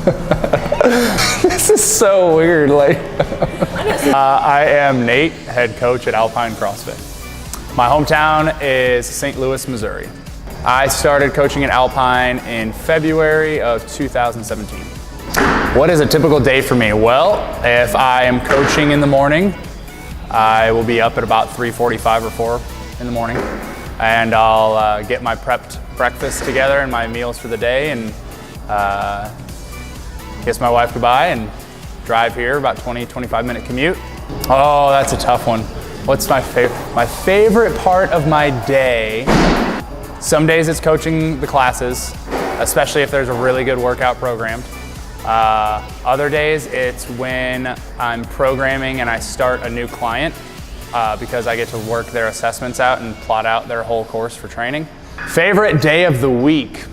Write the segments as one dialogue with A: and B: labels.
A: This is so weird. I am Nate, head coach at Alpine CrossFit. My hometown is St. Louis, Missouri. I started coaching at Alpine in February of 2017. What is a typical day for me? Well, if I am coaching in the morning, I will be up at about 3:45 or 4 in the morning, and I'll get my prepped breakfast together and my meals for the day, and kiss my wife goodbye and drive here, about 20-25 minute commute. Oh, that's a tough one. What's my favorite? My favorite part of my day, some days it's coaching the classes, especially if there's a really good workout programmed. Other days it's when I'm programming and I start a new client because I get to work their assessments out and plot out their whole course for training. Favorite day of the week?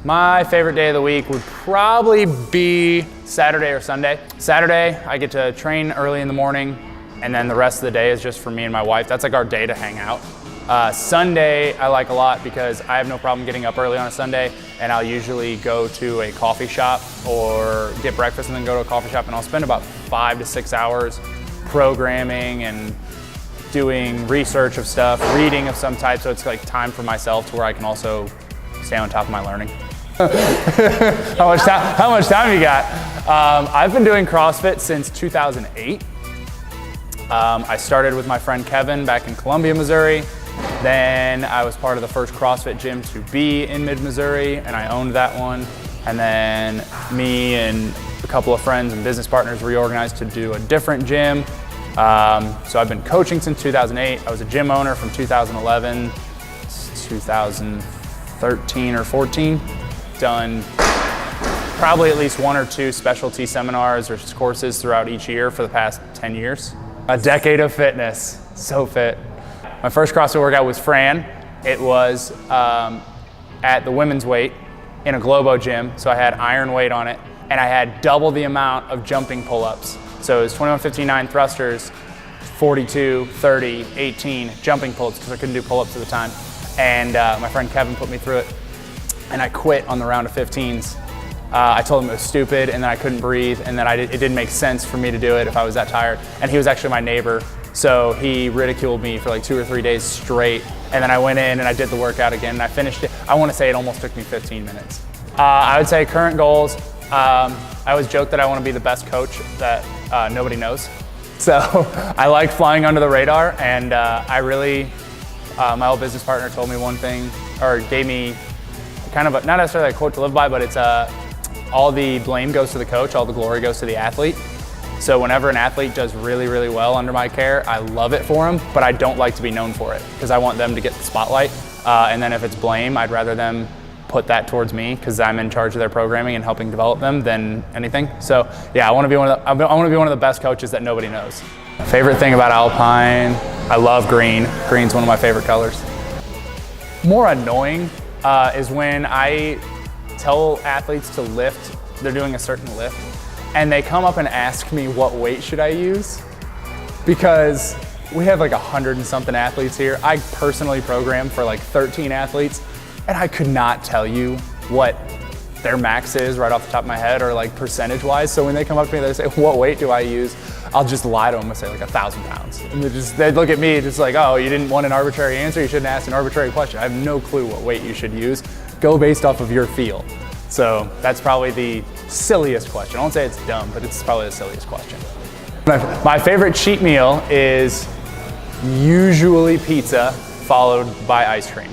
A: My favorite day of the week would probably be Saturday or Sunday. Saturday, I get to train early in the morning, and then the rest of the day is just for me and my wife. That's like our day to hang out. Sunday, I like a lot because I have no problem getting up early on a Sunday, and I'll usually go to a coffee shop or get breakfast and then go to a coffee shop, and I'll spend about 5 to 6 hours programming and doing research of stuff, reading of some type, so it's like time for myself to where I can also stay on top of my learning. How much time you got? I've been doing CrossFit since 2008. I started with my friend Kevin back in Columbia, Missouri. Then I was part of the first CrossFit gym to be in mid-Missouri, and I owned that one. And then me and a couple of friends and business partners reorganized to do a different gym. So I've been coaching since 2008. I was a gym owner from 2011 to 2013 or 14. Done probably at least 1 or 2 specialty seminars or courses throughout each year for the past 10 years. A decade of fitness, so fit. My first CrossFit workout was Fran. It was at the women's weight in a Globo gym, so I had iron weight on it, and I had double the amount of jumping pull-ups. So it was 21, 15, 9 thrusters, 42, 30, 18 jumping pull-ups because I couldn't do pull-ups at the time. And my friend Kevin put me through it, and I quit on the round of 15s. I told him it was stupid and that I couldn't breathe and that it didn't make sense for me to do it if I was that tired. And he was actually my neighbor, so he ridiculed me for like 2 or 3 days straight. And then I went in and I did the workout again and I finished it. I want to say it almost took me 15 minutes. I would say current goals, I always joke that I want to be the best coach that nobody knows. So I like flying under the radar, and I really, my old business partner told me one thing, or gave me kind of a, not necessarily a quote to live by, but it's all the blame goes to the coach, all the glory goes to the athlete. So whenever an athlete does really, really well under my care, I love it for them, but I don't like to be known for it because I want them to get the spotlight. And then if it's blame, I'd rather them put that towards me because I'm in charge of their programming and helping develop them than anything. So yeah, I want to be one of the best coaches that nobody knows. Favorite thing about Alpine, I love green. Green's one of my favorite colors. More annoying is when I tell athletes to lift, they're doing a certain lift, and they come up and ask me what weight should I use, because we have like 100 and something athletes here. I personally program for like 13 athletes, and I could not tell you what their max is right off the top of my head or like percentage wise. So when they come up to me, they say, what weight do I use? I'll just lie to them and say like 1,000 pounds. And they look at me just like, oh, you didn't want an arbitrary answer? You shouldn't ask an arbitrary question. I have no clue what weight you should use. Go based off of your feel. So that's probably the silliest question. I won't say it's dumb, but it's probably the silliest question. My favorite cheat meal is usually pizza followed by ice cream.